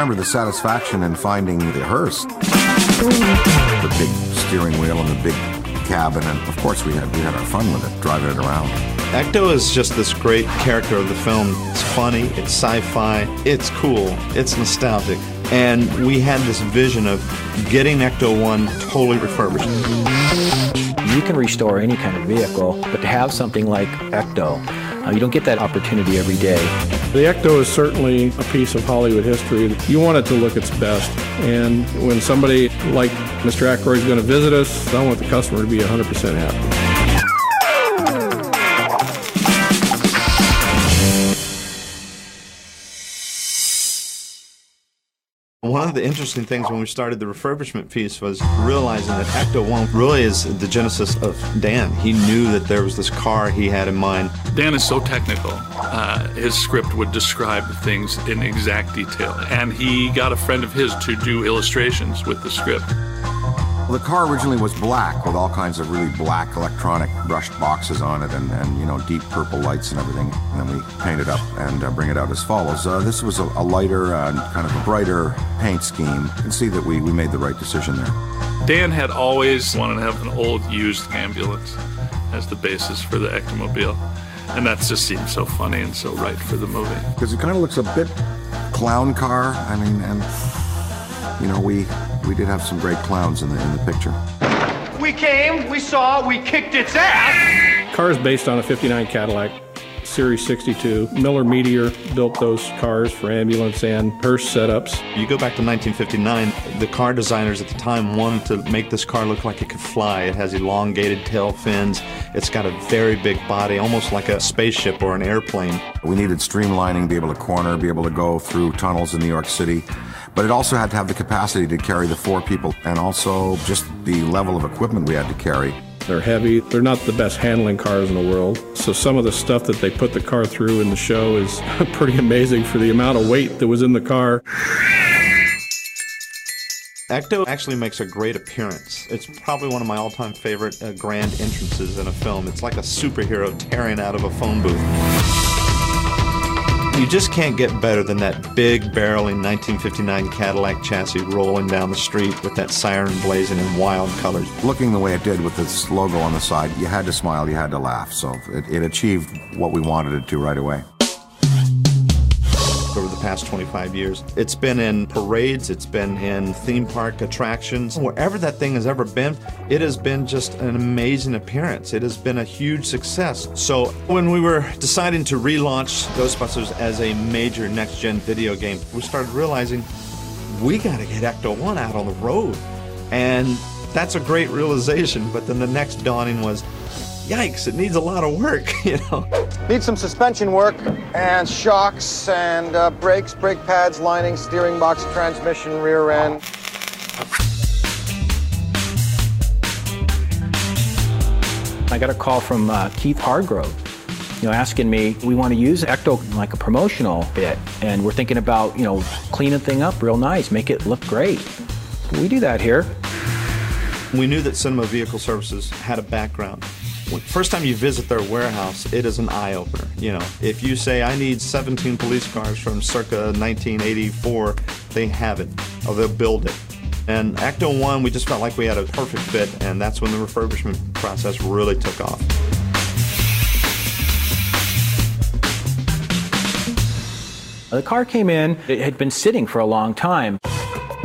remember the satisfaction in finding the hearse. The big steering wheel and the big cabin, and of course we had our fun with it, driving it around. Ecto is just this great character of the film. It's funny, it's sci-fi, it's cool, it's nostalgic. And we had this vision of getting Ecto1 totally refurbished. You can restore any kind of vehicle, but to have something like Ecto, you don't get that opportunity every day. The Ecto is certainly a piece of Hollywood history. You want it to look its best. And when somebody like Mr. Aykroyd is going to visit us, I want the customer to be 100% happy. One of the interesting things when we started the refurbishment piece was realizing that Ecto1 really is the genesis of Dan. He knew that there was this car he had in mind. Dan is so technical. His script would describe things in exact detail. And he got a friend of his to do illustrations with the script. The car originally was black with all kinds of really black electronic brushed boxes on it and you know, deep purple lights and everything. And then we paint it up and bring it out as follows. This was a lighter and kind of a brighter paint scheme. You can see that we made the right decision there. Dan had always wanted to have an old used ambulance as the basis for the Ectomobile. And that just seemed so funny and so right for the movie. Because it kind of looks a bit clown car. I mean, and you know, we did have some great clowns in the picture. We came, we saw, we kicked its ass. The car is based on a '59 Cadillac, Series 62. Miller Meteor built those cars for ambulance and hearse setups. You go back to 1959, the car designers at the time wanted to make this car look like it could fly. It has elongated tail fins. It's got a very big body, almost like a spaceship or an airplane. We needed streamlining, be able to corner, be able to go through tunnels in New York City. But it also had to have the capacity to carry the 4 people and also just the level of equipment we had to carry. They're heavy. They're not the best handling cars in the world. So some of the stuff that they put the car through in the show is pretty amazing for the amount of weight that was in the car. Ecto actually makes a great appearance. It's probably one of my all-time favorite grand entrances in a film. It's like a superhero tearing out of a phone booth. You just can't get better than that big barreling 1959 Cadillac chassis rolling down the street with that siren blazing in wild colors. Looking the way it did with this logo on the side, you had to smile, you had to laugh. So it achieved what we wanted it to right away. Over the past 25 years. It's been in parades, it's been in theme park attractions. Wherever that thing has ever been, it has been just an amazing appearance. It has been a huge success. So when we were deciding to relaunch Ghostbusters as a major next-gen video game, we started realizing we got to get Ecto1 out on the road. And that's a great realization, but then the next dawning was, yikes, it needs a lot of work, you know. Needs some suspension work and shocks and brakes, brake pads, lining, steering box, transmission, rear end. I got a call from Keith Hargrove, asking me, we want to use Ecto like a promotional bit, and we're thinking about, cleaning thing up real nice, make it look great. We do that here. We knew that Cinema Vehicle Services had a background. First time you visit their warehouse, it is an eye-opener. If you say, I need 17 police cars from circa 1984, they have it, or they'll build it. And Ecto1, we just felt like we had a perfect fit, and that's when the refurbishment process really took off. The car came in, it had been sitting for a long time.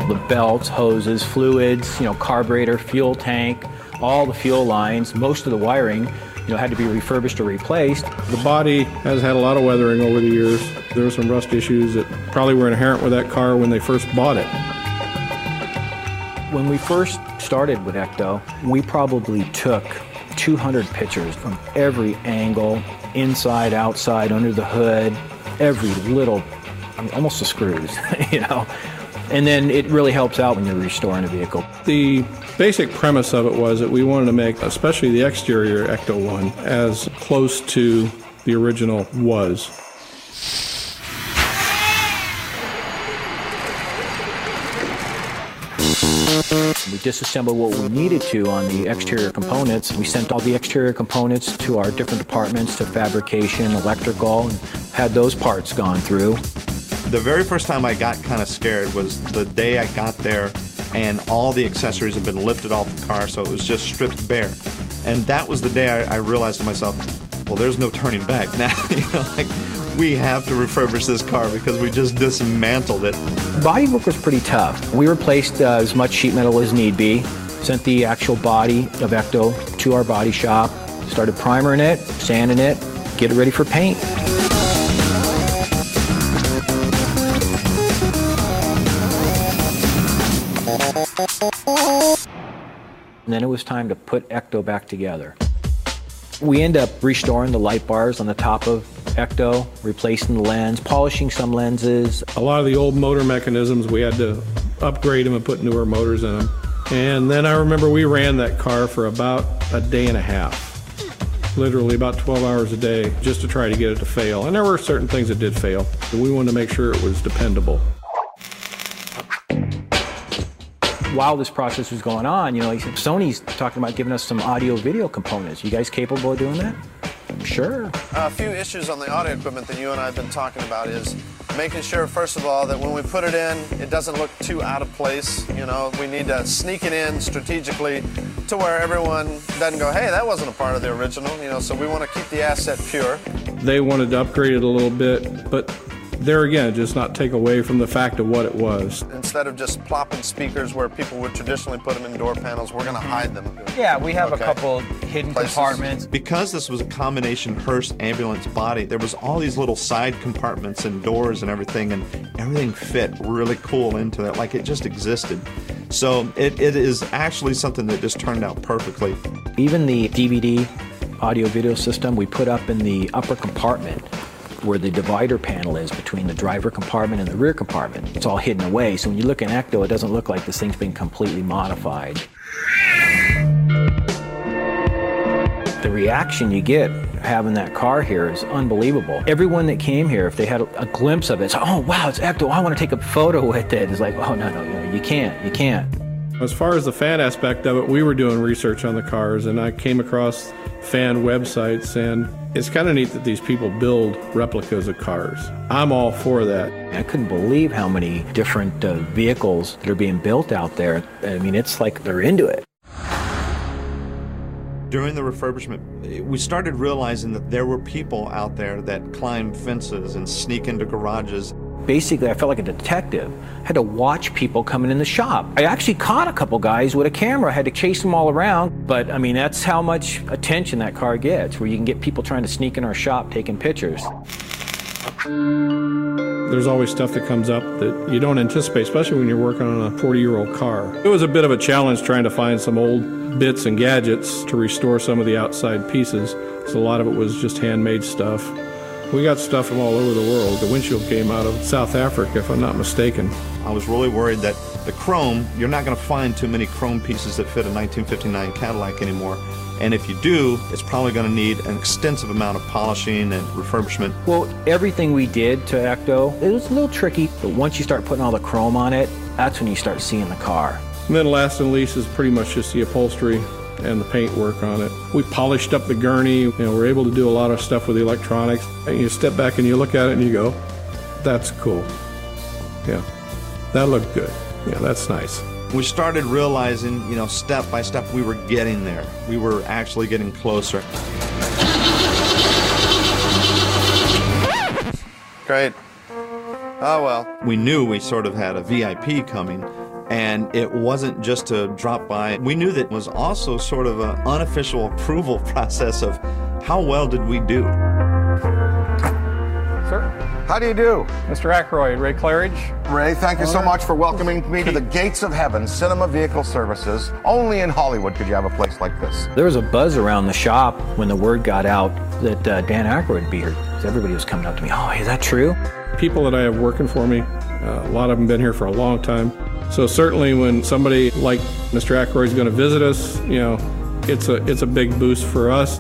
The belts, hoses, fluids, carburetor, fuel tank, all the fuel lines, most of the wiring, had to be refurbished or replaced. The body has had a lot of weathering over the years. There were some rust issues that probably were inherent with that car when they first bought it. When we first started with Ecto, we probably took 200 pictures from every angle, inside, outside, under the hood, every little, almost the screws, And then it really helps out when you're restoring a vehicle. The basic premise of it was that we wanted to make, especially the exterior Ecto1, as close to the original was. We disassembled what we needed to on the exterior components. We sent all the exterior components to our different departments, to fabrication, electrical, and had those parts gone through. The very first time I got kind of scared was the day I got there and all the accessories had been lifted off the car, so it was just stripped bare. And that was the day I realized to myself, well, there's no turning back now. Like, we have to refurbish this car because we just dismantled it. Bodywork was pretty tough. We replaced as much sheet metal as need be, sent the actual body of Ecto to our body shop, started primering it, sanding it, get it ready for paint. And then it was time to put Ecto back together. We end up restoring the light bars on the top of Ecto, replacing the lens, polishing some lenses. A lot of the old motor mechanisms, we had to upgrade them and put newer motors in them. And then I remember we ran that car for about a day and a half, literally about 12 hours a day, just to try to get it to fail. And there were certain things that did fail. We wanted to make sure it was dependable. While this process was going on, Sony's talking about giving us some audio-video components. You guys capable of doing that? Sure. A few issues on the audio equipment that you and I have been talking about is making sure, first of all, that when we put it in, it doesn't look too out of place. We need to sneak it in strategically to where everyone doesn't go, hey, that wasn't a part of the original. So we want to keep the asset pure. They wanted to upgrade it a little bit, but there again, just not take away from the fact of what it was. Instead of just plopping speakers where people would traditionally put them in door panels, we're going to hide them. Yeah, we have a couple hidden compartments. Because this was a combination hearse ambulance body, there was all these little side compartments and doors and everything fit really cool into it, like it just existed. So it is actually something that just turned out perfectly. Even the DVD audio-video system we put up in the upper compartment, where the divider panel is between the driver compartment and the rear compartment. It's all hidden away, so when you look in Ecto, it doesn't look like this thing's been completely modified. The reaction you get having that car here is unbelievable. Everyone that came here, if they had a glimpse of it, it's, oh wow, it's Ecto, I want to take a photo with it. It's like, oh no, you can't. As far as the fan aspect of it, we were doing research on the cars, and I came across fan websites, and it's kind of neat that these people build replicas of cars. I'm all for that. I couldn't believe how many different vehicles that are being built out there. I mean, it's like they're into it. During the refurbishment, we started realizing that there were people out there that climb fences and sneak into garages. Basically, I felt like a detective. I had to watch people coming in the shop. I actually caught a couple guys with a camera. I had to chase them all around. But, I mean, that's how much attention that car gets, where you can get people trying to sneak in our shop taking pictures. There's always stuff that comes up that you don't anticipate, especially when you're working on a 40-year-old car. It was a bit of a challenge trying to find some old bits and gadgets to restore some of the outside pieces. So a lot of it was just handmade stuff. We got stuff from all over the world. The windshield came out of South Africa, if I'm not mistaken. I was really worried that the chrome, you're not going to find too many chrome pieces that fit a 1959 Cadillac anymore. And if you do, it's probably going to need an extensive amount of polishing and refurbishment. Well, everything we did to Ecto, it was a little tricky, but once you start putting all the chrome on it, that's when you start seeing the car. And then last and least is pretty much just the upholstery and the paint work on it. We polished up the gurney. We're able to do a lot of stuff with the electronics. And you step back and you look at it and you go, that's cool. Yeah, that looked good. Yeah, that's nice. We started realizing, step by step, we were getting there. We were actually getting closer. Great. Oh, well. We knew we sort of had a VIP coming, and it wasn't just to drop by. We knew that it was also sort of an unofficial approval process of how well did we do. Sir? How do you do? Mr. Aykroyd, Ray Claridge. Ray, thank you so much for welcoming me to the gates of heaven, Cinema Vehicle Services. Only in Hollywood could you have a place like this. There was a buzz around the shop when the word got out that Dan Aykroyd would be here. Everybody was coming up to me, oh, is that true? People that I have working for me, a lot of them been here for a long time. So certainly when somebody like Mr. Aykroyd is going to visit us, it's a big boost for us.